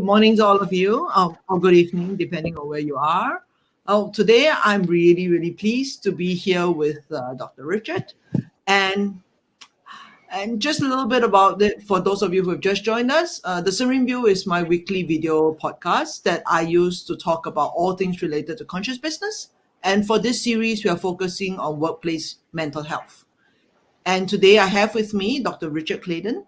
morning to all of you, or good evening, depending on where you are. Today, I'm really, really pleased to be here with Dr. Richard. And just a little bit about it for those of you who have just joined us. The Serene View is my weekly video podcast that I use to talk about all things related to conscious business. And for this series, we are focusing on workplace mental health. And today I have with me Dr. Richard Claydon,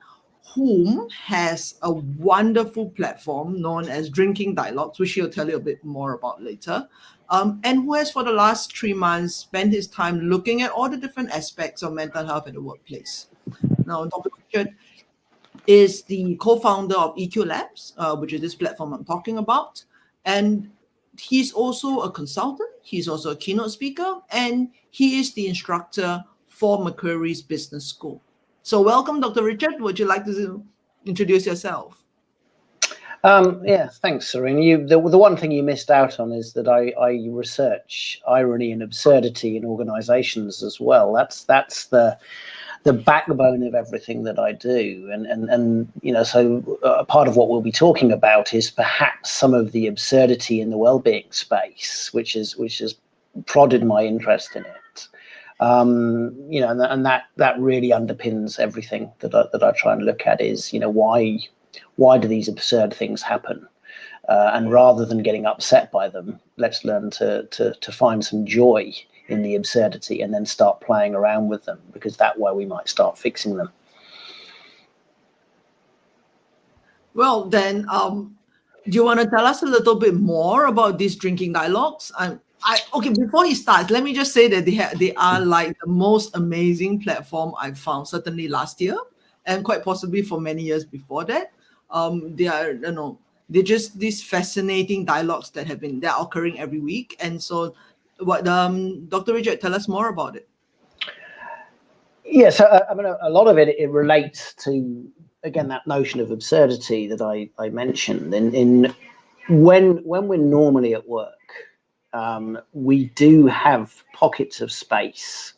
whom has a wonderful platform known as Drinking Dialogues, which he'll tell you a bit more about later, and who has for the last 3 months spent his time looking at all the different aspects of mental health in the workplace. Now, Dr. Richard is the co-founder of EQ Labs, which is this platform I'm talking about, and he's also a consultant, he's also a keynote speaker, and he is the instructor for Macquarie's Business School. So welcome, Dr. Richard. Would you like to introduce yourself? Yeah, thanks, Serene. The one thing you missed out on is that I research irony and absurdity in organisations as well. That's the backbone of everything that I do, and you know, so part of what we'll be talking about is perhaps some of the absurdity in the well-being space, which has prodded my interest in it. You know, and that really underpins everything that I try and look at is, you know, why do these absurd things happen? And rather than getting upset by them, let's learn to find some joy in the absurdity and then start playing around with them, because that way we might start fixing them. Well, then, do you want to tell us a little bit more about these Drinking Dialogues? Okay, before he starts, let me just say that they are like the most amazing platform I've found, certainly last year, and quite possibly for many years before that. They are, you know, they're just these fascinating dialogues that are occurring every week. And so, what, Dr. Richard, tell us more about it. Yeah, so I mean, a lot of it relates to, again, that notion of absurdity that I mentioned. In when we're normally at work, we do have pockets of space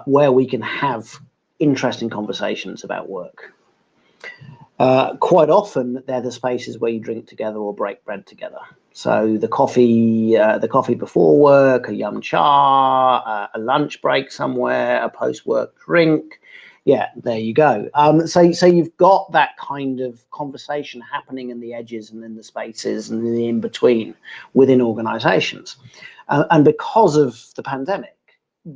where we can have interesting conversations about work. Quite often, they're the spaces where you drink together or break bread together. So the coffee before work, a yum cha, a lunch break somewhere, a post-work drink. Yeah, there you go. So you've got that kind of conversation happening in the edges and in the spaces and in the in-between within organizations. And because of the pandemic,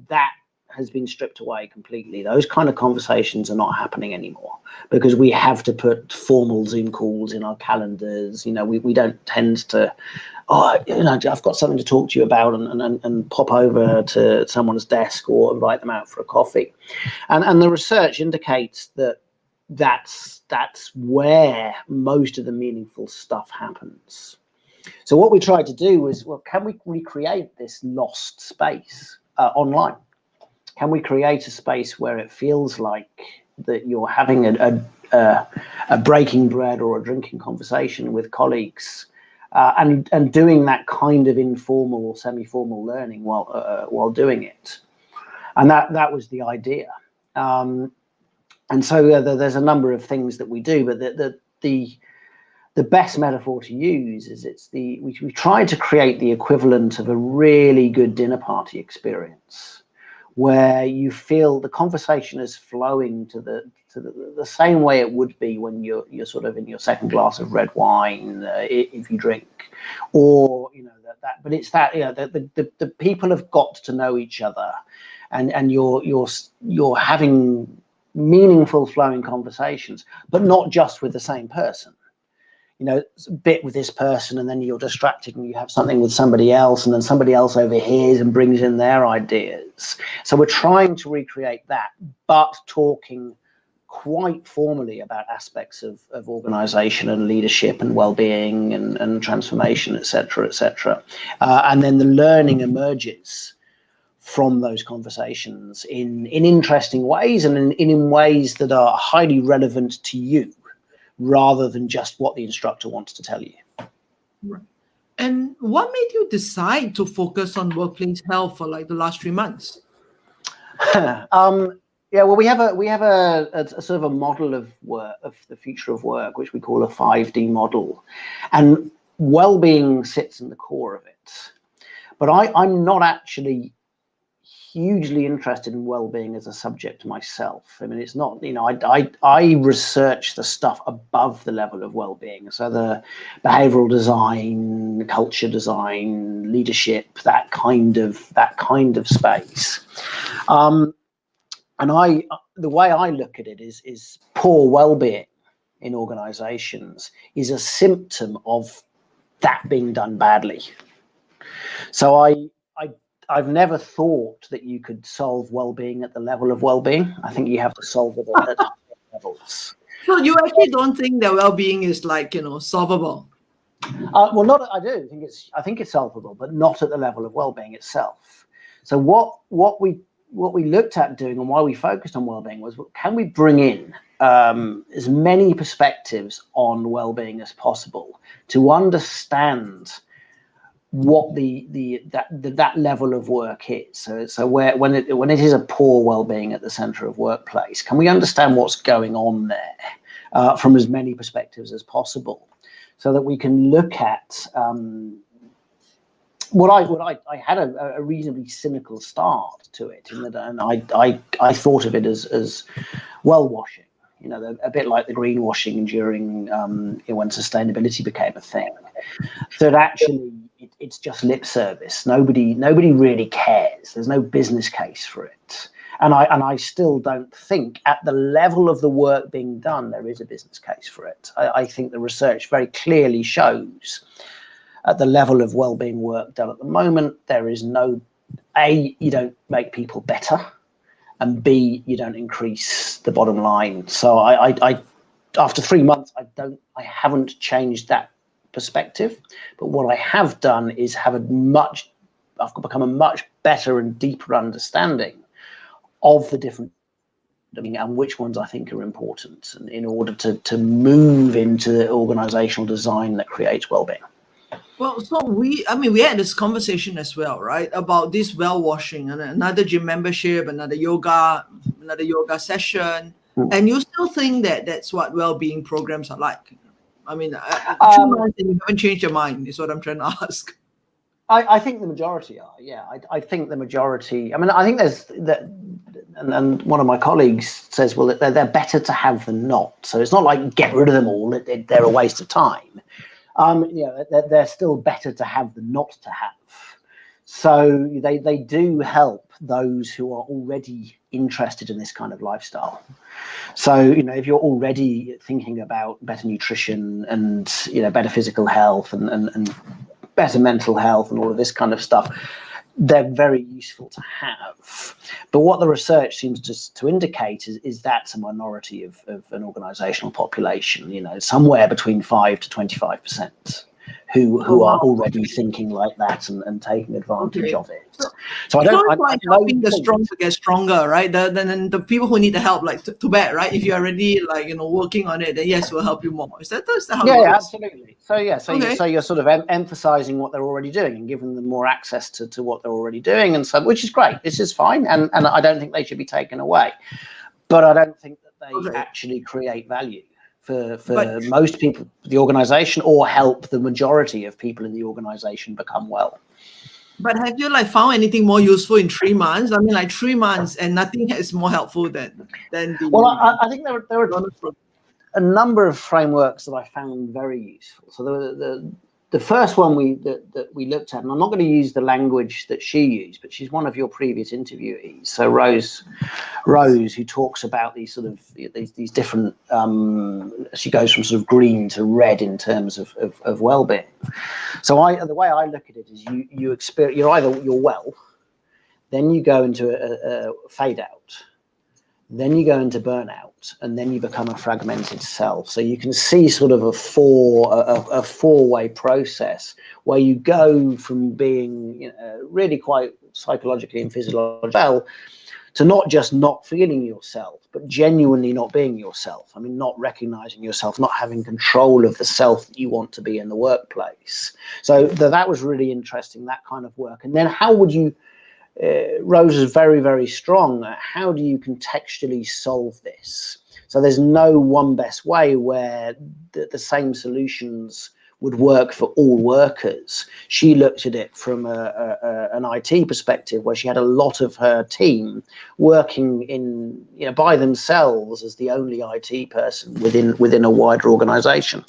that has been stripped away completely. Those kind of conversations are not happening anymore because we have to put formal Zoom calls in our calendars. You know, we don't tend to, you know, I've got something to talk to you about and pop over to someone's desk or invite them out for a coffee. And the research indicates that that's where most of the meaningful stuff happens. So what we tried to do was, well, can we recreate this lost space online? Can we create a space where it feels like that you're having a breaking bread or a drinking conversation with colleagues, and doing that kind of informal or semi-formal learning while doing it? And that was the idea. And so there's a number of things that we do, but the best metaphor to use is we try to create the equivalent of a really good dinner party experience, where you feel the conversation is flowing to the same way it would be when you're sort of in your second glass of red wine, if you drink, or you know that. But it's that, you know, the people have got to know each other, and you're having meaningful flowing conversations, but not just with the same person. You know, a bit with this person, and then you're distracted and you have something with somebody else, and then somebody else overhears and brings in their ideas. So we're trying to recreate that, but talking quite formally about aspects of organization and leadership and well-being and transformation, et cetera, and then the learning emerges from those conversations in interesting ways and in ways that are highly relevant to you, rather than just what the instructor wants to tell you. Right. And what made you decide to focus on workplace health for like the last 3 months? Yeah, well, we have a sort of a model of work, of the future of work, which we call a 5D model, and well-being sits in the core of it. But I'm not actually hugely interested in well-being as a subject myself. I mean, it's not, I research the stuff above the level of well-being. So the behavioral design, culture design, leadership, that kind of space. And the way I look at it is poor well-being in organizations is a symptom of that being done badly. So I've never thought that you could solve well-being at the level of well-being. I think you have to solve it at higher levels. So you actually don't think that well-being is like, solvable? Well, not. I think it's solvable, but not at the level of well-being itself. So what we looked at doing and why we focused on well-being was, can we bring in as many perspectives on well-being as possible to understand what that level of work is. So when it is a poor well-being at the center of workplace, can we understand what's going on there from as many perspectives as possible, so that we can look at I had a reasonably cynical start to it, and I thought of it as well washing. A bit like the greenwashing during when sustainability became a thing. So actually, it's just lip service. Nobody really cares. There's no business case for it. And I still don't think at the level of the work being done, there is a business case for it. I think the research very clearly shows at the level of well-being work done at the moment, there is no, A, you don't make people better, and B, you don't increase the bottom line. So I after 3 months, I haven't changed that perspective. But what I have done is I've become a much better and deeper understanding of the different and which ones I think are important, and in order to move into the organizational design that creates well-being. Well, so we had this conversation as well, right? About this well-washing and another gym membership, another yoga session. And you still think that that's what well-being programs are like? I mean, 2 months and you haven't changed your mind is what I'm trying to ask. I think the majority are, yeah. I think the majority, I think there's that, and one of my colleagues says, well, they're better to have than not. So it's not like get rid of them all, they're a waste of time. They're still better to have than not to have. So they do help those who are already interested in this kind of lifestyle. So, if you're already thinking about better nutrition and, better physical health and better mental health and all of this kind of stuff, they're very useful to have. But what the research seems to indicate is that's a minority of an organizational population, somewhere between 5 to 25% who are already thinking like that and taking advantage of it. So it's like helping the strong to get stronger, right? Then the people who need the help, like too bad, right? If you're already working on it, then yes, we'll help you more. Is that how it works? Absolutely. So you're sort of emphasizing what they're already doing and giving them more access to what they're already doing, and so, which is great. This is fine, and I don't think they should be taken away, but I don't think that they actually create value for most people, the organization, or help the majority of people in the organization become well. But have you found anything more useful in 3 months? 3 months and nothing is more helpful than the. Well, I think there are a number of frameworks that I found very useful. So the first one that we looked at, and I'm not going to use the language that she used, but she's one of your previous interviewees. So Rose, who talks about these sort of these different. She goes from sort of green to red in terms of well-being. So the way I look at it is you experience you're well, then you go into a fade out. Then you go into burnout, and then you become a fragmented self. So you can see sort of a four-way process where you go from being really quite psychologically and physiologically well to not just not feeling yourself, but genuinely not being yourself. Not recognizing yourself, not having control of the self that you want to be in the workplace. So that was really interesting, that kind of work. And then how would you Rose is very, very strong at how do you contextually solve this? So there's no one best way where the same solutions would work for all workers. She looked at it from an IT perspective, where she had a lot of her team working in, by themselves as the only IT person within a wider organisation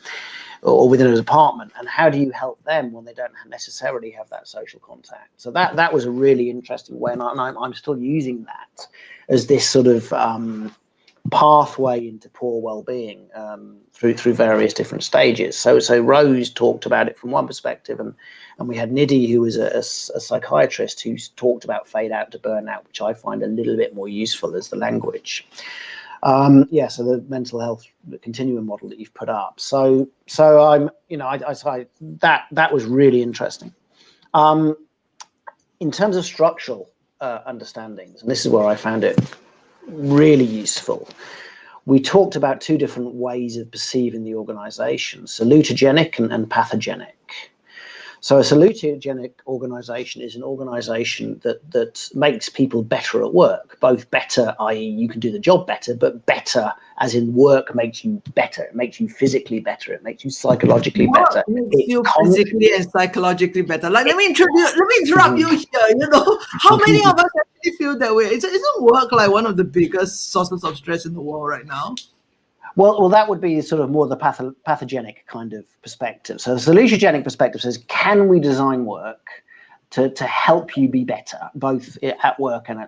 or within a department. And how do you help them when they don't necessarily have that social contact? So that was a really interesting way, and I'm still using that as this sort of pathway into poor well-being through various different stages. So Rose talked about it from one perspective, and we had Nidhi, who was a psychiatrist, who's talked about fade out to burnout, which I find a little bit more useful as the language. So the mental health continuum model that you've put up. So I'm, I that was really interesting. In terms of structural understandings, and this is where I found it really useful. We talked about two different ways of perceiving the organization, salutogenic and pathogenic. So a salutogenic organization is an organization that makes people better at work, both better, i.e. you can do the job better, but better as in work makes you better. It makes you physically better. It makes you psychologically better. It makes you physically and psychologically better. Like, let me interrupt you here. How many of us actually feel that way? Isn't work like one of the biggest sources of stress in the world right now? Well, that would be sort of more the pathogenic kind of perspective. So the salutogenic perspective says, can we design work to help you be better, both at work and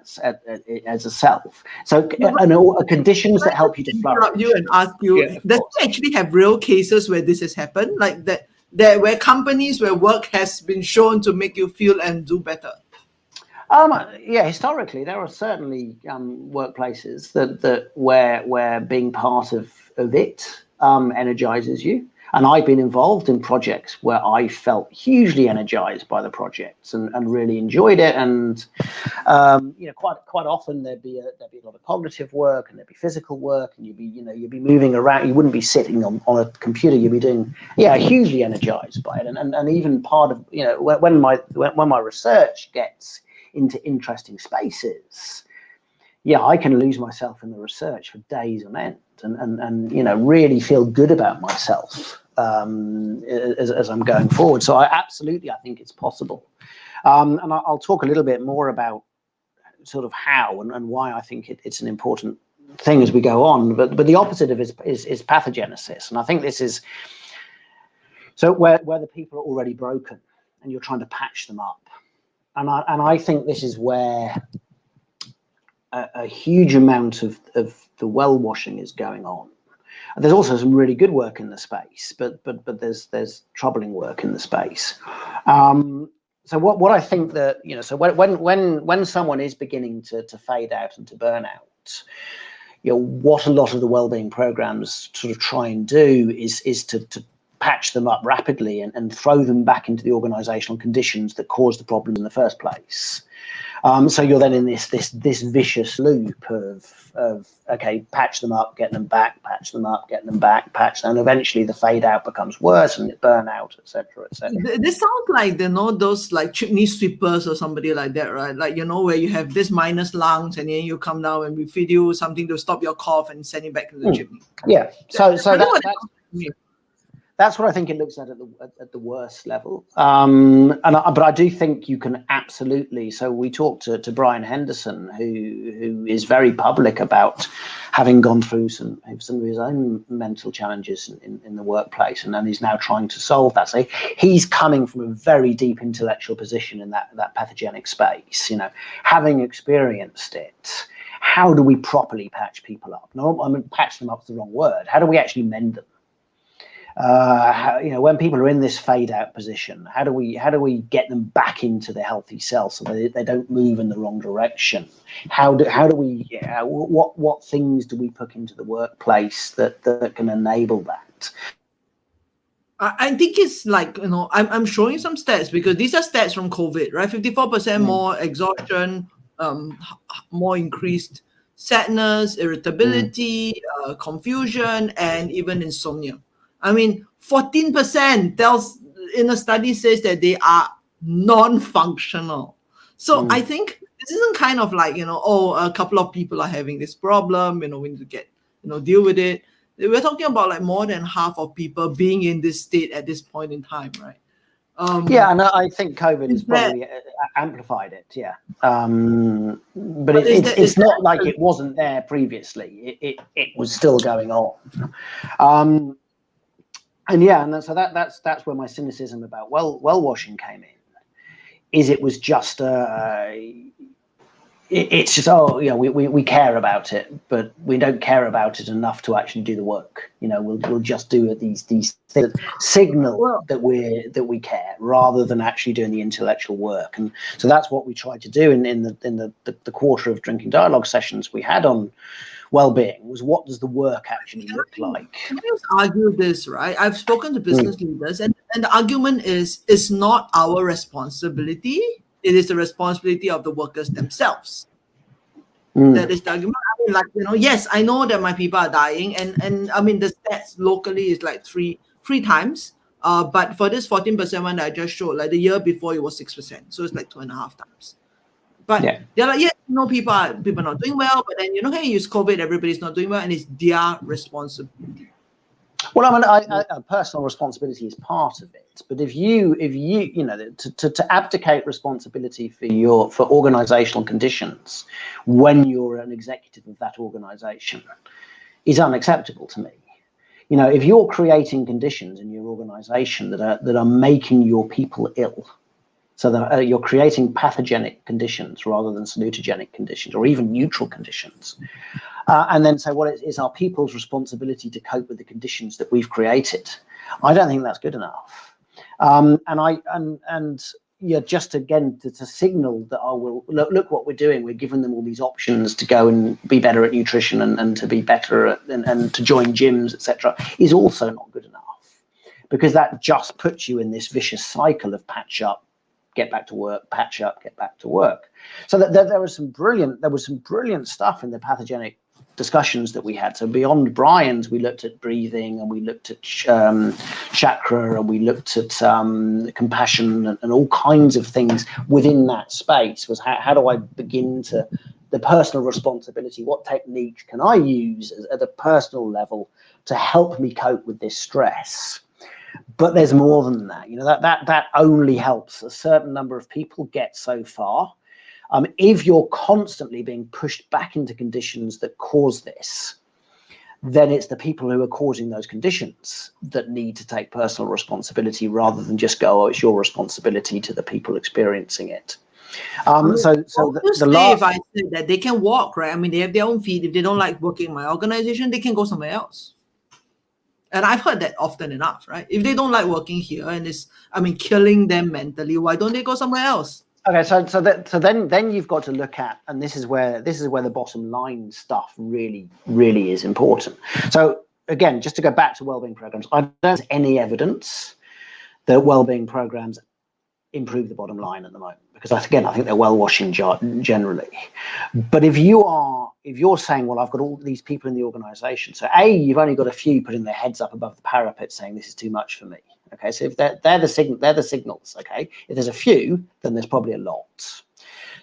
as a self? So conditions that help you to flourish. Interrupt you and ask you, does it actually have real cases where this has happened? Like that where companies where work has been shown to make you feel and do better? Historically, there are certainly workplaces that where being part of it energizes you. And I've been involved in projects where I felt hugely energized by the projects and really enjoyed it. And quite often there'd be a lot of cognitive work and there'd be physical work, and you'd be moving around. You wouldn't be sitting on a computer. You'd be doing hugely energized by it. And even part of when my research gets into interesting spaces, I can lose myself in the research for days on end and really feel good about myself as I'm going forward. So I think it's possible. And I'll talk a little bit more about sort of how and why I think it's an important thing as we go on. But the opposite of it is pathogenesis. And I think this is so where the people are already broken and you're trying to patch them up. And I think this is where a huge amount of the well-washing is going on. There's also some really good work in the space, but there's troubling work in the space. So what I think that so when someone is beginning to fade out and to burn out, what a lot of the well-being programs sort of try and do is to patch them up rapidly and throw them back into the organizational conditions that caused the problem in the first place. So you're then in this vicious loop of okay, patch them up, get them back, patch them up, get them back, patch them, and eventually the fade out becomes worse and it burn out, etc., etc. This sounds like those like chimney sweepers or somebody like that, right? Like where you have this minus lungs and then you come down and we feed you something to stop your cough and send it back to the chimney. Yeah. So that's what I think it looks at the worst level. But I do think you can absolutely. So we talked to Brian Henderson, who is very public about having gone through some of his own mental challenges in the workplace, and then he's now trying to solve that. So he's coming from a very deep intellectual position in that pathogenic space. Having experienced it, how do we properly patch people up? No, I mean, patch them up is the wrong word. How do we actually mend them? When people are in this fade out position, how do we get them back into the healthy self so they don't move in the wrong direction? How do we what things do we put into the workplace that can enable that? I think it's like, I'm showing some stats because these are stats from COVID, right? 54% more exhaustion, more increased sadness, irritability, confusion, and even insomnia. I mean, 14% in a study says that they are non-functional. So I think this isn't kind of like, oh, a couple of people are having this problem, we need to get, deal with it. We're talking about like more than half of people being in this state at this point in time, right? Yeah, and I think COVID has probably amplified it. Yeah, but it's not like it wasn't there previously. It was still going on. And yeah, and so that's where my cynicism about well washing came in. Is it was just it's just, oh, we care about it, but we don't care about it enough to actually do the work. We'll just do these things that signal that we care, rather than actually doing the intellectual work. And so that's what we tried to do in the quarter of drinking dialogue sessions we had on well-being, was what does the work actually look like? Can I just argue this, right? I've spoken to business leaders, and the argument is, it's not our responsibility. It is the responsibility of the workers themselves. That is the argument. I mean, yes, I know that my people are dying, and I mean, the stats locally is like three times. But for this 14% one that I just showed, like the year before it was 6%, so it's like 2.5 times. But they're like, people are not doing well, but then hey, use COVID, everybody's not doing well, and it's their responsibility. Well, I mean, personal responsibility is part of it, but if you to abdicate responsibility for organisational conditions when you're an executive of that organisation is unacceptable to me. If you're creating conditions in your organisation that are making your people ill, so that you're creating pathogenic conditions rather than salutogenic conditions, or even neutral conditions. And then say, well, it's our people's responsibility to cope with the conditions that we've created. I don't think that's good enough. Just again to signal that look what we're doing. We're giving them all these options to go and be better at nutrition and to be better at, and to join gyms, etc., is also not good enough, because that just puts you in this vicious cycle of patch up, get back to work, patch up, get back to work. So there was some brilliant stuff in the pathogenic discussions that we had. So beyond Brian's, we looked at breathing, and we looked at chakra, and we looked at compassion, and all kinds of things within that space. Was how do I begin to the personal responsibility? What techniques can I use at a personal level to help me cope with this stress? But there's more than that. That only helps a certain number of people get so far. If you're constantly being pushed back into conditions that cause this, then it's the people who are causing those conditions that need to take personal responsibility, rather than just go, oh, it's your responsibility, to the people experiencing it. If I say that they can walk, right? I mean, they have their own feet. If they don't like working in my organization, they can go somewhere else. And I've heard that often enough, right? If they don't like working here and it's, killing them mentally, why don't they go somewhere else? Okay, so then you've got to look at, and this is where the bottom line stuff really is important. So again, just to go back to wellbeing programs, I don't have any evidence that wellbeing programs improve the bottom line at the moment, because I think they're well washing generally. But if you're saying, well, I've got all these people in the organization, so you've only got a few putting their heads up above the parapet saying this is too much for me. Okay, so if they're the signals. Okay, if there's a few, then there's probably a lot.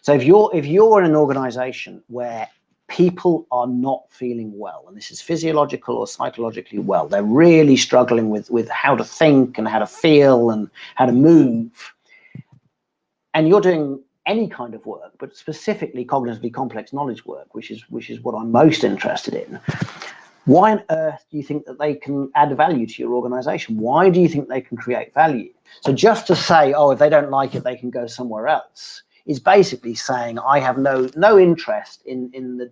So if you're in an organization where people are not feeling well, and this is physiological or psychologically well, they're really struggling with how to think and how to feel and how to move, and you're doing any kind of work, but specifically cognitively complex knowledge work, which is what I'm most interested in, why on earth do you think that they can add value to your organization? Why do you think they can create value? So just to say, oh, if they don't like it, they can go somewhere else, is basically saying I have no interest in the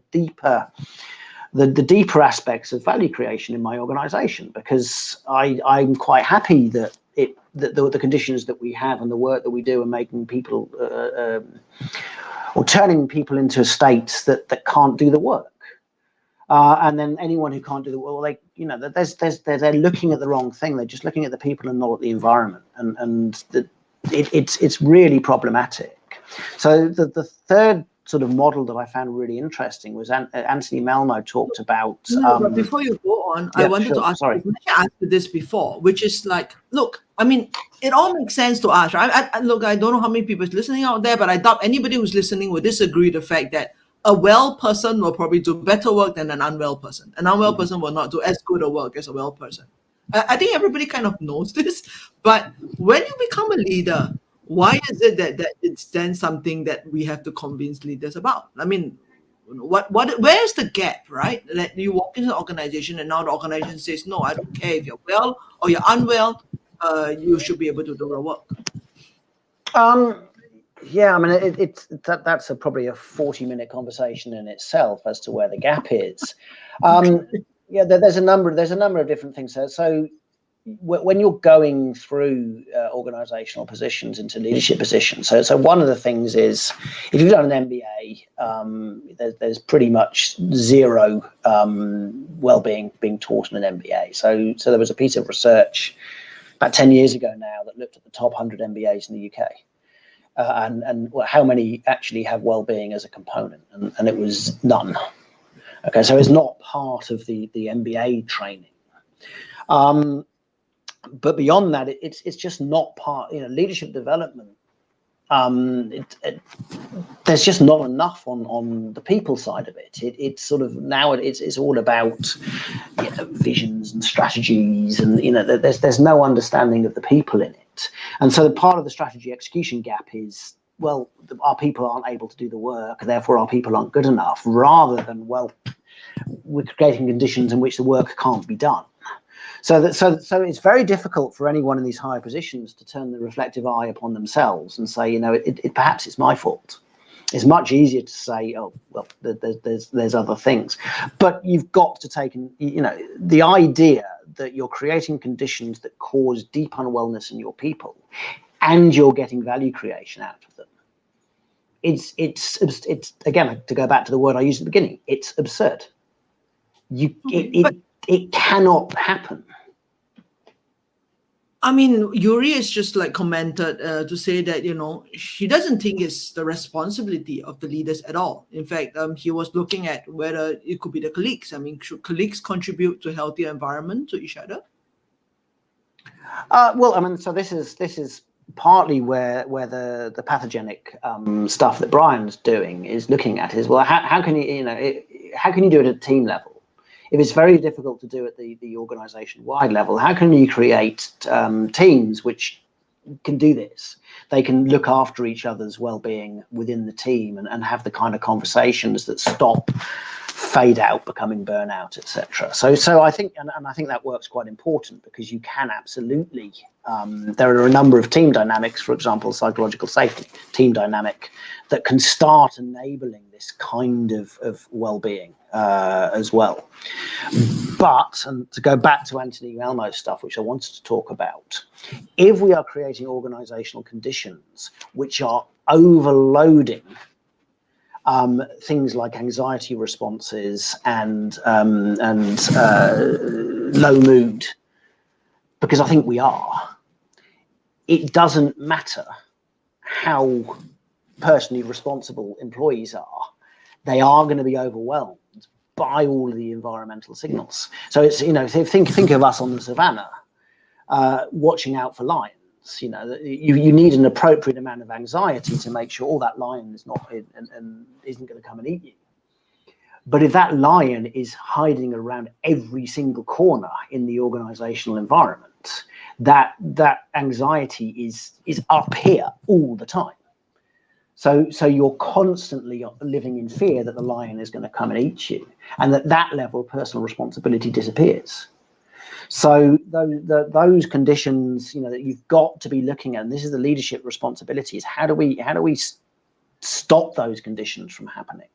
deeper aspects of value creation in my organization, because I'm quite happy that the conditions that we have and the work that we do are making people or turning people into states that can't do the work. And then anyone who can't do the work, they're looking at the wrong thing. They're just looking at the people and not at the environment, and it's really problematic. So the third sort of model that I found really interesting was Anthony Malmo talked about. But before you go on, yeah, I wanted to ask. Sorry. I asked you this before, which is like, look, I mean, it all makes sense to us, right? Look, I don't know how many people is listening out there, but I doubt anybody who's listening would disagree with the fact that a well person will probably do better work than an unwell person. An unwell person will not do as good a work as a well person. I think everybody kind of knows this, but when you become a leader, why is it that it's then something that we have to convince leaders about? I mean, where's the gap, right? That you walk into an organization and now the organization says, no, I don't care if you're well or you're unwell, you should be able to do the work. Yeah, I mean, that's probably a 40-minute conversation in itself as to where the gap is. Yeah, there's a number of different things there. So when you're going through organizational positions into leadership positions, so one of the things is, if you've done an MBA, there's pretty much zero well-being being taught in an MBA. So there was a piece of research about 10 years ago now that looked at the top 100 MBAs in the UK. And how many actually have well-being as a component, and it was none. Okay, so it's not part of the MBA training. But beyond that, it's just not part. Leadership development. There's just not enough on the people side of it. It's sort of now it's all about visions and strategies, and there's no understanding of the people in it. And so the part of the strategy execution gap is, well, our people aren't able to do the work, therefore our people aren't good enough, rather than, well, we're creating conditions in which the work can't be done. So it's very difficult for anyone in these higher positions to turn the reflective eye upon themselves and say, perhaps it's my fault. It's much easier to say, oh, well, there's other things. But you've got to take, the idea that you're creating conditions that cause deep unwellness in your people, and you're getting value creation out of them. It's again, to go back to the word I used at the beginning, it's absurd. It cannot happen. I mean, Yuri has just like commented to say that, she doesn't think it's the responsibility of the leaders at all. In fact, he was looking at whether it could be the colleagues. I mean, should colleagues contribute to a healthier environment to each other? Well, I mean, so this is partly where the pathogenic stuff that Brian's doing is looking at is, well, how can you do it at team level? If it's very difficult to do at the organization-wide level, how can you create teams which can do this? They can look after each other's well-being within the team and have the kind of conversations that stop fade out, becoming burnout, etc. So I think, and I think that work's quite important, because you can absolutely, there are a number of team dynamics, for example, psychological safety, team dynamic, that can start enabling this kind of well-being as well. But, and to go back to Anthony Malmo's stuff, which I wanted to talk about, if we are creating organizational conditions which are overloading things like anxiety responses and low mood, because I think we are, it doesn't matter how personally responsible employees are, they are going to be overwhelmed by all of the environmental signals. So it's, think of us on the savannah watching out for lions. You need an appropriate amount of anxiety to make sure that lion is not and isn't going to come and eat you. But if that lion is hiding around every single corner in the organizational environment, that anxiety is up here all the time. So you're constantly living in fear that the lion is going to come and eat you, and that level of personal responsibility disappears. So those conditions, that you've got to be looking at, and this is the leadership responsibility, is how do we stop those conditions from happening?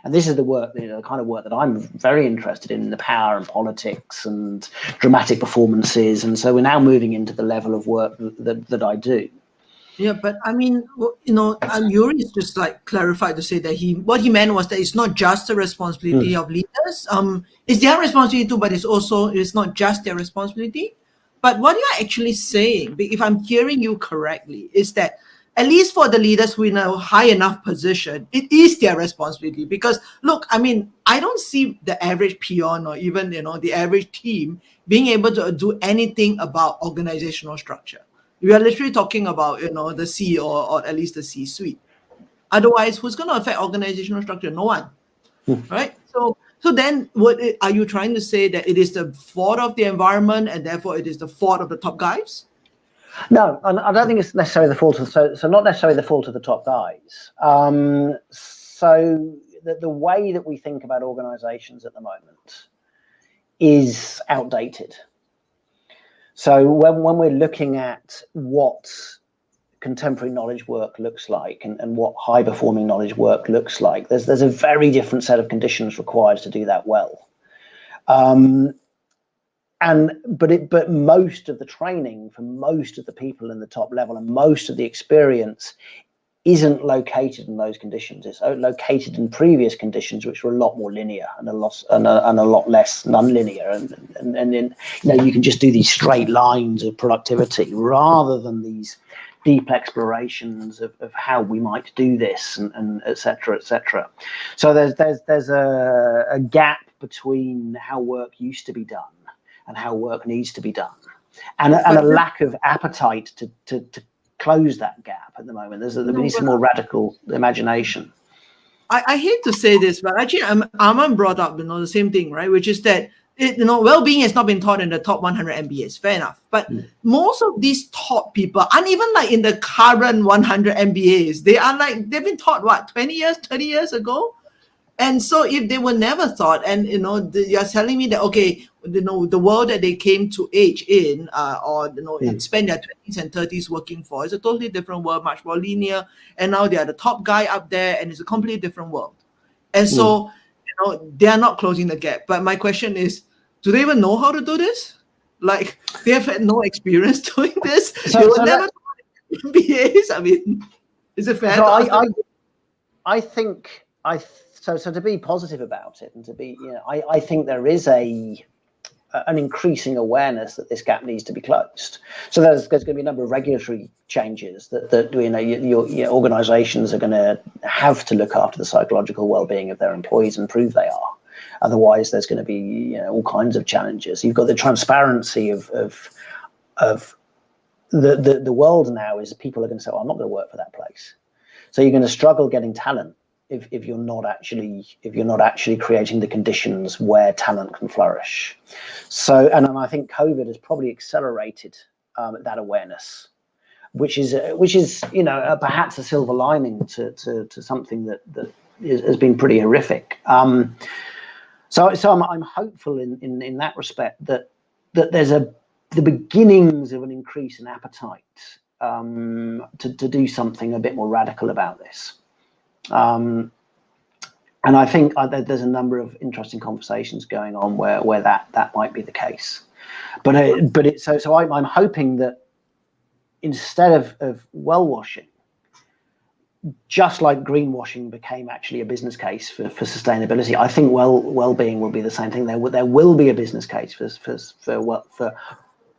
And this is the work, the kind of work that I'm very interested in, the power and politics and dramatic performances. And so we're now moving into the level of work that I do. Yeah, but I mean, Yuri is just like clarified to say that what he meant was that it's not just the responsibility of leaders. It's their responsibility too, but it's not just their responsibility. But what you're actually saying, if I'm hearing you correctly, is that at least for the leaders who are in a high enough position, it is their responsibility. Because look, I mean, I don't see the average peon or even, the average team being able to do anything about organizational structure. We are literally talking about, the CEO or at least the C-suite. Otherwise, who's going to affect organizational structure? No one, right? So then are you trying to say that it is the fault of the environment and therefore it is the fault of the top guys? No, I don't think it's necessarily the fault of so not necessarily the fault of the top guys. So the way that we think about organizations at the moment is outdated. So when we're looking at what contemporary knowledge work looks like and what high performing knowledge work looks like, there's a very different set of conditions required to do that well. But most of the training for most of the people in the top level and most of the experience isn't located in those conditions. It's located in previous conditions, which were a lot more linear and a lot less non-linear. And then you can just do these straight lines of productivity rather than these deep explorations of how we might do this and et cetera, et cetera. So there's a gap between how work used to be done and how work needs to be done, and a lack of appetite to close that gap at the moment. There needs some more radical imagination. I hate to say this, but actually Arman brought up the same thing, right? Which is that well-being has not been taught in the top 100 MBAs. Fair enough, but most of these top people aren't even like in the current 100 MBAs. They've been taught what, 20 years, 30 years ago. And so if they were never taught, and you're telling me that, okay, the world that they came to age in, spend their 20s and 30s working for, is a totally different world, much more linear. And now they are the top guy up there, and it's a completely different world. And so, they are not closing the gap. But my question is, do they even know how to do this? Like, they have had no experience doing this. They were never taught MBAs. I mean, is it fair? So to be positive about it and to be, I think there is an increasing awareness that this gap needs to be closed. So there's going to be a number of regulatory changes that your organizations are going to have to look after the psychological well-being of their employees and prove they are. Otherwise, there's going to be all kinds of challenges. You've got the transparency of the world now is people are going to say, oh, I'm not going to work for that place. So you're going to struggle getting talent if you're not actually creating the conditions where talent can flourish. So, and I think COVID has probably accelerated that awareness, which is perhaps a silver lining to something that has been pretty horrific. So I'm hopeful in that respect that there's the beginnings of an increase in appetite to do something a bit more radical about this. And I think there's a number of interesting conversations going on where that might be the case. But I'm hoping that instead of well-washing, just like greenwashing became actually a business case for sustainability, I think well-being will be the same thing. There will be a business case for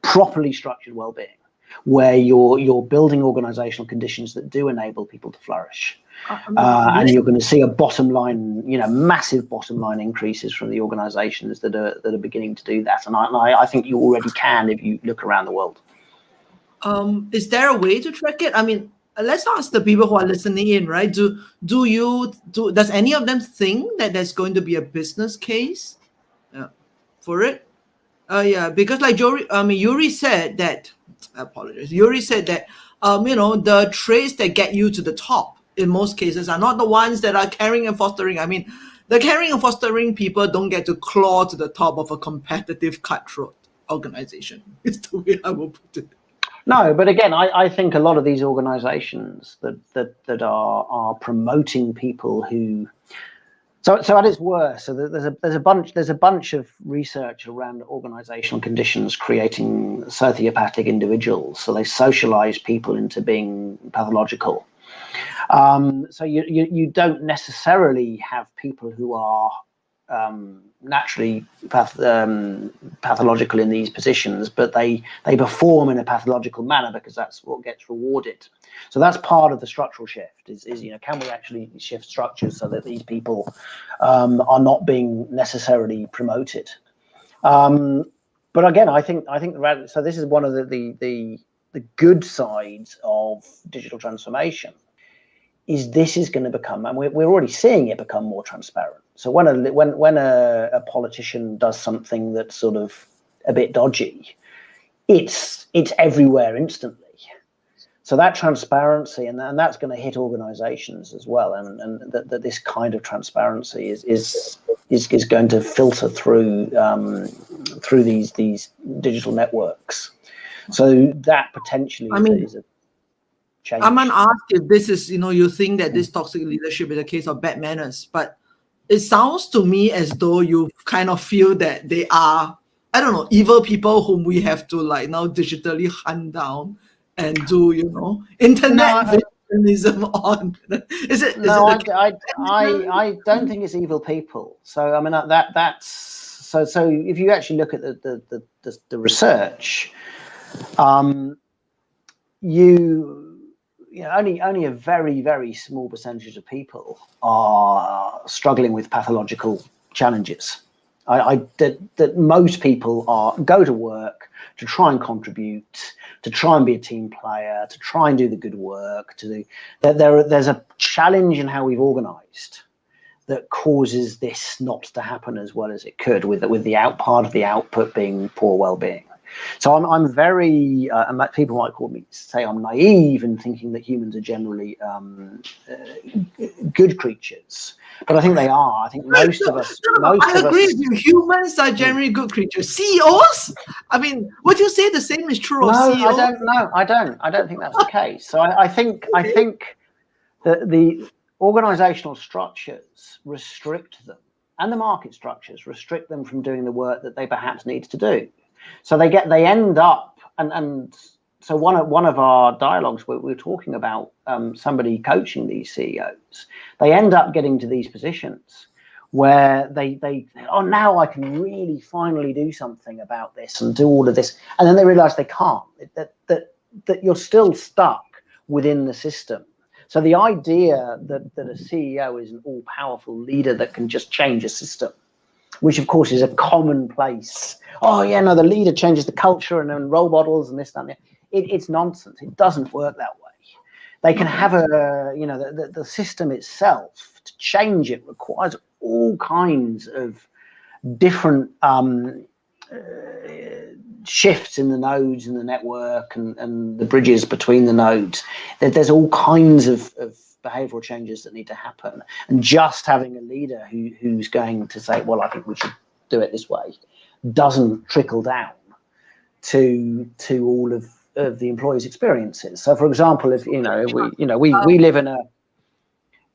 properly structured well-being, where you're building organizational conditions that do enable people to flourish. And you're going to see a bottom line, massive bottom line increases from the organizations that are beginning to do that. And I think you already can if you look around the world. Is there a way to track it? I mean, let's ask the people who are listening in, right? Does any of them think that there's going to be a business case for it? Because like Yuri said that, I apologize. Yuri said that, the traits that get you to the top in most cases are not the ones that are caring and fostering. I mean, the caring and fostering people don't get to claw to the top of a competitive cutthroat organization. Is the way I will put it. No, but again, I think a lot of these organizations that are promoting people who, so at its worst, so there's a bunch of research around organizational conditions creating sociopathic individuals. So they socialize people into being pathological. So you don't necessarily have people who are naturally pathological in these positions, but they perform in a pathological manner because that's what gets rewarded. So that's part of the structural shift. Is can we actually shift structures so that these people are not being necessarily promoted? But again, I think so. This is one of the good sides of digital transformation. This is going to become, and we're already seeing it become more transparent. So when a politician does something that's sort of a bit dodgy, it's everywhere instantly. So that transparency, and that's going to hit organisations as well, and that this kind of transparency is going to filter through these digital networks. So that potentially is a change. I'm going to ask if this is, you think that this toxic leadership is a case of bad manners, but it sounds to me as though you kind of feel that they are, I don't know, evil people whom we have to now digitally hunt down and do, internet vandalism on. Is it? No, I don't think it's evil people. So I mean that's so if you actually look at the research, only a very, very small percentage of people are struggling with pathological challenges. That most people go to work to try and contribute, to try and be a team player, to try and do the good work. There's a challenge in how we've organised that causes this not to happen as well as it could, with the part of the output being poor well-being. So I'm very, people might say I'm naive in thinking that humans are generally good creatures, but I think they are. I think most of us. I agree with you. Humans are generally good creatures. CEOs? I mean, would you say the same is true of CEOs? I don't think that's the case. So I think that the organisational structures restrict them, and the market structures restrict them from doing the work that they perhaps need to do. So they end up, and so one of our dialogues we were talking about somebody coaching these CEOs. They end up getting to these positions where they now I can really finally do something about this and do all of this, and then they realise they can't. That you're still stuck within the system. So the idea that a CEO is an all-powerful leader that can just change a system, which of course is a commonplace. Oh yeah, no, the leader changes the culture and then role models and this, that, and that. It's nonsense. It doesn't work that way. They can have the system itself, to change it requires all kinds of different shifts in the nodes in the network and the bridges between the nodes. There's all kinds of behavioral changes that need to happen, and just having a leader who's going to say, well, I think we should do it this way, doesn't trickle down to all of the employees' experiences. So for example, if we live in a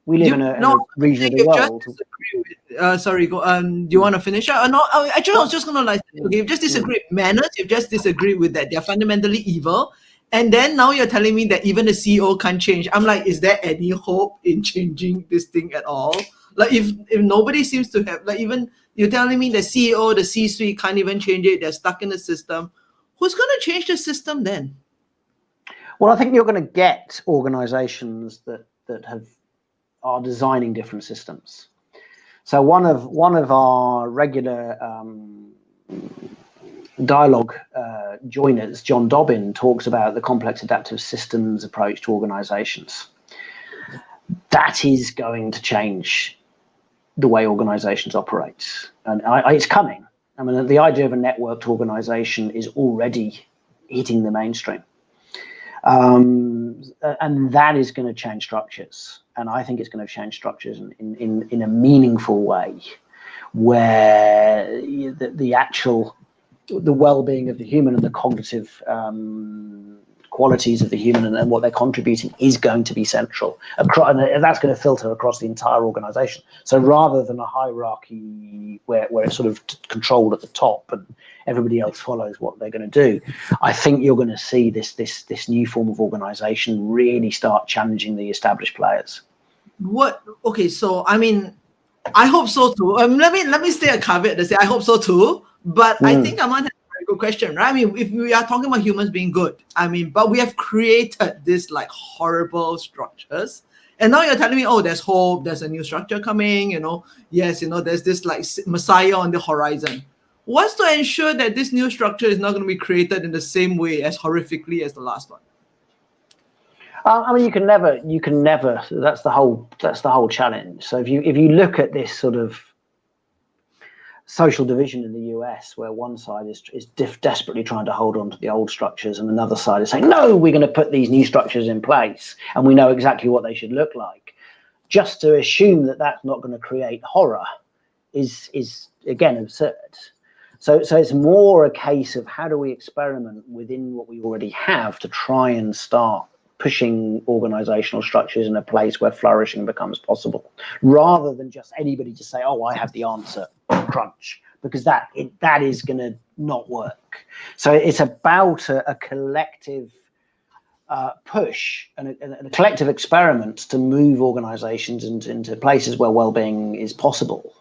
region of the world. Sorry, go. Do you want to finish? No, actually, I was just going to okay, you've just disagreed with manners. You've just disagreed with that. They're fundamentally evil. And then now you're telling me that even the CEO can't change. I'm like, is there any hope in changing this thing at all? Like if nobody seems to have, even you're telling me the CEO, the C-suite can't even change it. They're stuck in the system. Who's going to change the system then? Well, I think you're going to get organizations that are designing different systems. So one of our regular dialogue joiners, John Dobbin, talks about the complex adaptive systems approach to organizations. That is going to change the way organizations operate, and it's coming. I mean, the idea of a networked organization is already hitting the mainstream, and that is going to change structures. And I think it's going to change structures in a meaningful way, where the well-being of the human and the cognitive qualities of the human and what they're contributing is going to be central, and that's going to filter across the entire organization. So rather than a hierarchy where it's sort of controlled at the top and everybody else follows what they're going to do, I think you're going to see this new form of organization really start challenging the established players. Okay, so I mean, I hope so too. Let me stay a caveat to say I hope so too. But I think Aman has a very good question, right? I mean, if we are talking about humans being good, I mean, but we have created this like horrible structures. And now you're telling me, oh, there's hope, there's a new structure coming, yes, there's this like messiah on the horizon. What's to ensure that this new structure is not going to be created in the same way as horrifically as the last one? I mean, you can never. That's the whole challenge. So if you look at this sort of social division in the US, where one side is desperately trying to hold on to the old structures, and another side is saying, no, we're going to put these new structures in place, and we know exactly what they should look like. Just to assume that that's not going to create horror is again absurd. So it's more a case of how do we experiment within what we already have to try and start pushing organizational structures in a place where flourishing becomes possible, rather than just anybody to say, oh, I have the answer, crunch, because that is going to not work. So it's about a collective push and a collective experiment to move organizations into places where well-being is possible.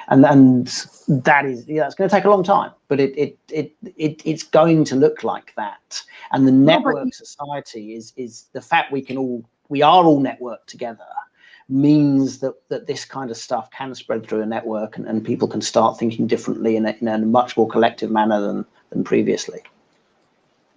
And that is, that's going to take a long time, but it's going to look like that. And the network society is the fact we are all networked together means that this kind of stuff can spread through a network, and people can start thinking differently in a much more collective manner than previously.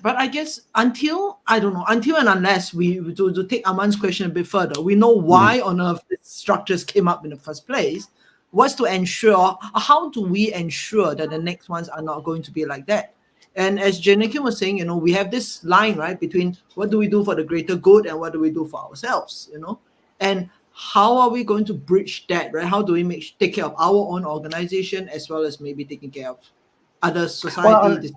But I guess until and unless we to take Aman's question a bit further, we know why on earth the structures came up in the first place. What's to ensure? How do we ensure that the next ones are not going to be like that? And as Janikin was saying, we have this line, right, between what do we do for the greater good and what do we do for ourselves, and how are we going to bridge that, right? How do we take care of our own organization as well as maybe taking care of other society,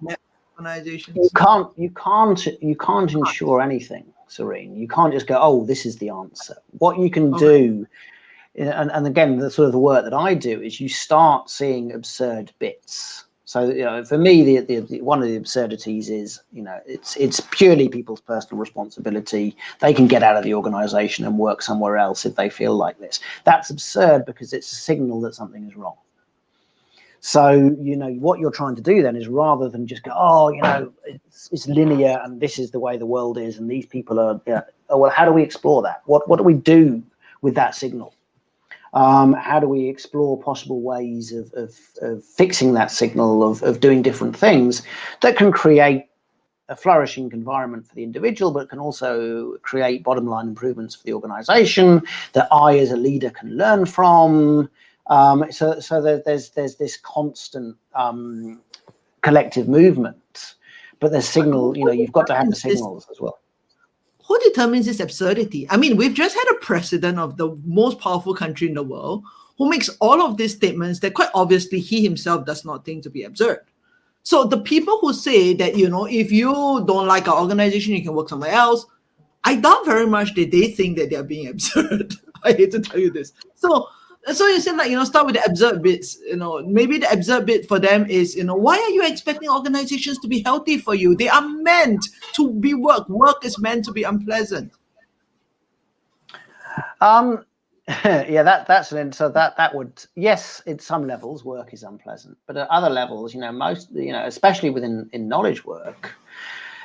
organizations? You can't ensure anything, Serene. You can't just go, oh, this is the answer. What you can do, and again, the sort of the work that I do is you start seeing absurd bits. So for me, the one of the absurdities is it's purely people's personal responsibility. They can get out of the organization and work somewhere else if they feel like this. That's absurd because it's a signal that something is wrong. So, what you're trying to do then is, rather than just go, oh, it's linear and this is the way the world is and these people are, well, how do we explore that? What do we do with that signal? How do we explore possible ways of fixing that signal, of doing different things that can create a flourishing environment for the individual, but can also create bottom line improvements for the organization that I as a leader can learn from. So there's this constant collective movement, but there's signal. You've got to have the signals as well. Who determines this absurdity? I mean, we've just had a president of the most powerful country in the world who makes all of these statements that quite obviously he himself does not think to be absurd. So the people who say that, if you don't like our organization, you can work somewhere else, I doubt very much that they think that they're being absurd. I hate to tell you this. So you said, start with the absurd bits. Maybe the absurd bit for them is, why are you expecting organizations to be healthy for you? They are meant to be work. Work is meant to be unpleasant. Yeah, that would, yes, at some levels work is unpleasant, but at other levels, most, especially within knowledge work,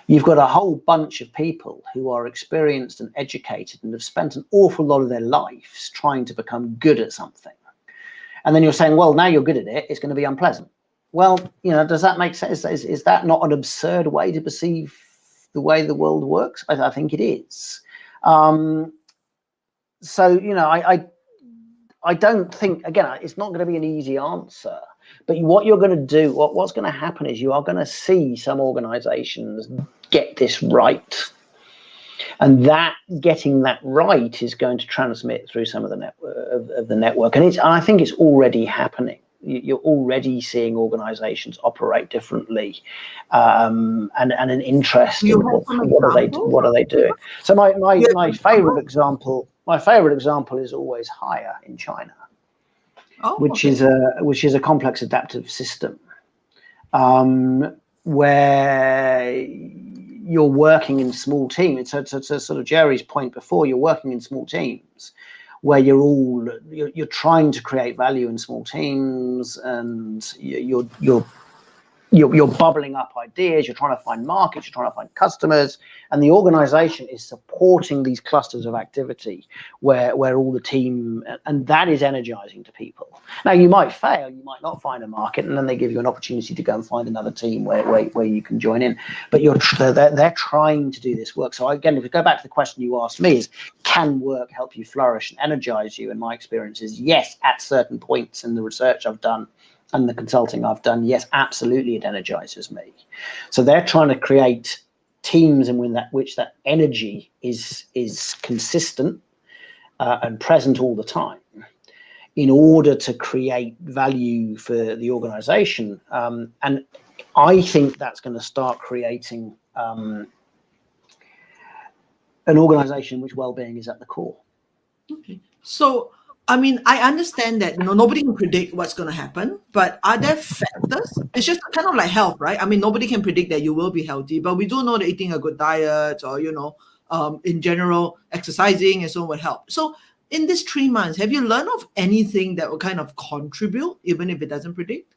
you've got a whole bunch of people who are experienced and educated and have spent an awful lot of their lives trying to become good at something. And then you're saying, well, now you're good at it, it's going to be unpleasant. Well, does that make sense? Is that not an absurd way to perceive the way the world works? I think it is. So, I don't think, again, it's not going to be an easy answer. But what you're going to do, what's going to happen is you are going to see some organizations get this right. And that getting that right is going to transmit through some of the network. And I think it's already happening. You're already seeing organizations operate differently, and an interest in what are they doing. So my favorite example is always hire in China. Which is a complex adaptive system, where you're working in small teams. So to sort of Jerry's point before, you're working in small teams where you're trying to create value in small teams, and you're bubbling up ideas, you're trying to find markets, you're trying to find customers, and the organization is supporting these clusters of activity where all the team, and that is energizing to people. Now, you might fail, you might not find a market, and then they give you an opportunity to go and find another team where you can join in. But they're trying to do this work. So again, if we go back to the question you asked me, is can work help you flourish and energize you? And my experience is yes, at certain points in the research I've done and the consulting I've done, yes, absolutely, it energizes me. So they're trying to create teams in which that energy is consistent and present all the time, in order to create value for the organization. And I think that's going to start creating an organization in which well-being is at the core. Okay. So, I mean, I understand that, nobody can predict what's going to happen, but are there factors? It's just kind of like health, right? I mean, nobody can predict that you will be healthy, but we do know that eating a good diet, or, in general, exercising and so on will help. So in these 3 months, have you learned of anything that will kind of contribute, even if it doesn't predict?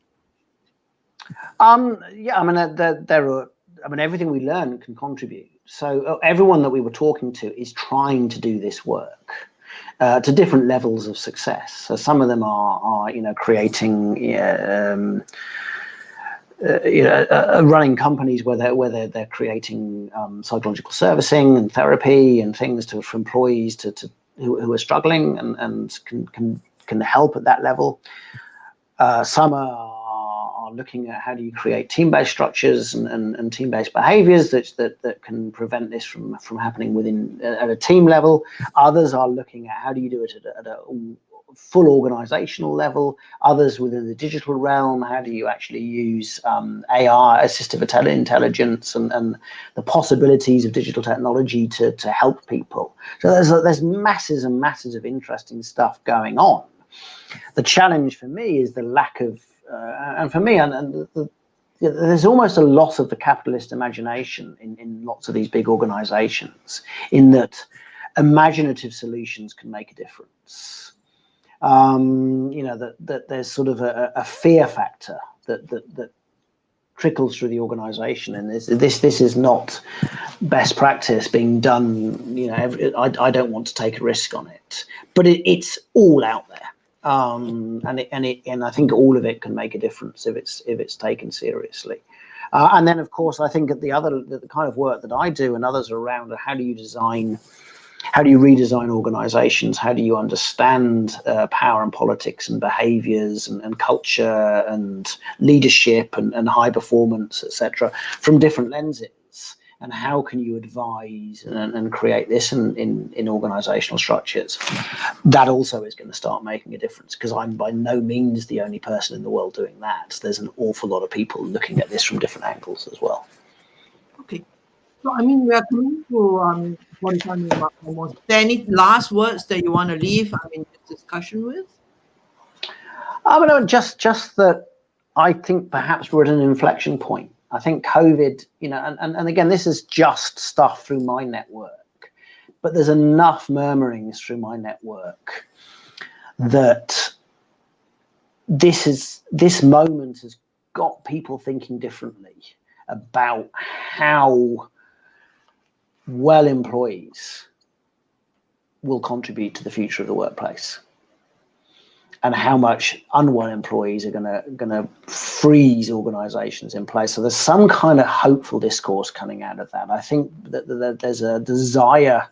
Yeah, I mean, there are, everything we learn can contribute. So everyone that we were talking to is trying to do this work to different levels of success. So some of them are creating, running companies where they're creating psychological servicing and therapy and things for employees who are struggling and can help at that level. Some are looking at how do you create team-based structures and team-based behaviors that can prevent this from happening at a team level. Others are looking at how do you do it at a full organizational level. Others within the digital realm, how do you actually use AI, assistive intelligence, and the possibilities of digital technology to help people. So there's masses and masses of interesting stuff going on. The challenge for me is the lack of, and for me, there's almost a loss of the capitalist imagination in lots of these big organizations, in that imaginative solutions can make a difference. That there's sort of a fear factor that trickles through the organization, and this is not best practice being done. I don't want to take a risk on it, but it's all out there. And I think all of it can make a difference if it's taken seriously. And then, of course, I think the kind of work that I do and others around are how do you redesign organizations? How do you understand power and politics and behaviors and culture and leadership and high performance, etc., from different lenses? And how can you advise and create this in organizational structures? That also is going to start making a difference, because I'm by no means the only person in the world doing that. There's an awful lot of people looking at this from different angles as well. Okay. So, I mean, we are coming to 45 minutes mark almost. Is there any last words that you want to leave, this discussion with? Just that I think perhaps we're at an inflection point. I think COVID, and again, this is just stuff through my network, but there's enough murmurings through my network that this moment has got people thinking differently about how well employees will contribute to the future of the workplace, and how much unwell employees are going to freeze organizations in place. So there's some kind of hopeful discourse coming out of that. I think that there's a desire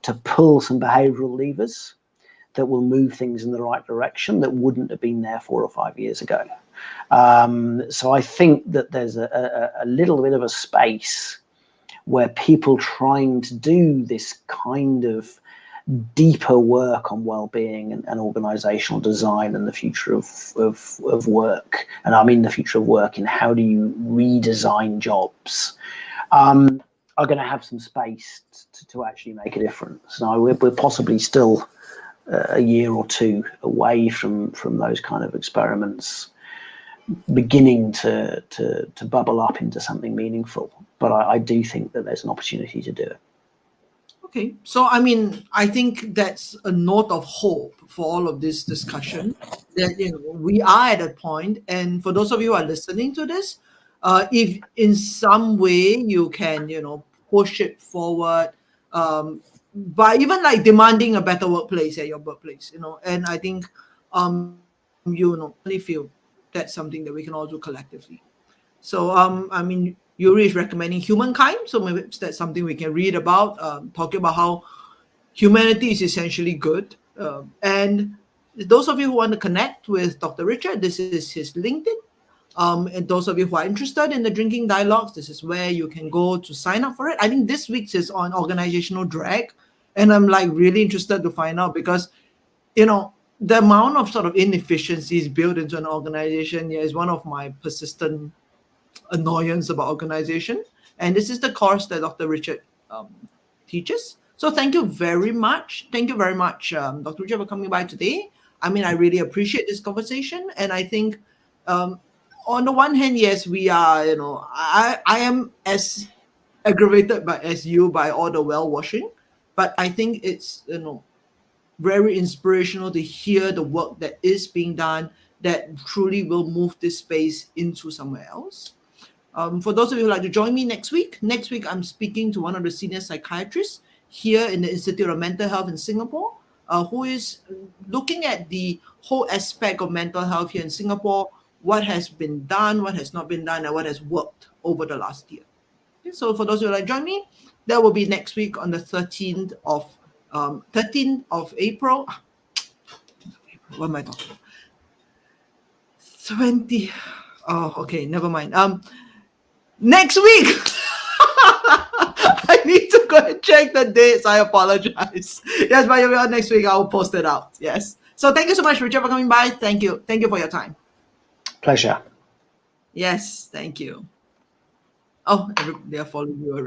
to pull some behavioral levers that will move things in the right direction that wouldn't have been there 4 or 5 years ago. So I think that there's a little bit of a space where people trying to do this kind of deeper work on well-being and organizational design and the future of work, and I mean the future of work in how do you redesign jobs, are going to have some space to actually make a difference. Now, we're possibly still a year or two away from those kind of experiments beginning to bubble up into something meaningful, but I do think that there's an opportunity to do it. Okay, so I mean, I think that's a note of hope for all of this discussion, that we are at a point, and for those of you who are listening to this, if in some way you can push it forward, by even like demanding a better workplace at your workplace, and I think really feel that's something that we can all do collectively. So, I mean, Yuri is recommending humankind. So maybe that's something we can read about, talking about how humanity is essentially good. And those of you who want to connect with Dr. Richard, this is his LinkedIn. And those of you who are interested in the drinking dialogues, this is where you can go to sign up for it. I think this week's is on organizational drag. And I'm like really interested to find out because, the amount of sort of inefficiencies built into an organization, yeah, is one of my persistent annoyance about organization. And this is the course that Dr. Richard teaches. So thank you very much. Thank you very much, Dr. Richard, for coming by today. I mean, I really appreciate this conversation. And I think on the one hand, yes, we are, I am as aggravated as you by all the well washing, but I think it's, very inspirational to hear the work that is being done that truly will move this space into somewhere else. For those of you who like to join me next week, I'm speaking to one of the senior psychiatrists here in the Institute of Mental Health in Singapore, who is looking at the whole aspect of mental health here in Singapore, what has been done, what has not been done, and what has worked over the last year. Okay, so for those of you who like to join me, that will be next week on the 13th of April. What am I talking about? 20. Oh, okay, never mind. Next week. I need to go and check the dates. I apologize. Yes, but you'll be on next week. I'll post it out. Yes. So thank you so much, Richard, for coming by. Thank you. Thank you for your time. Pleasure. Yes, thank you. Oh, they are following you already.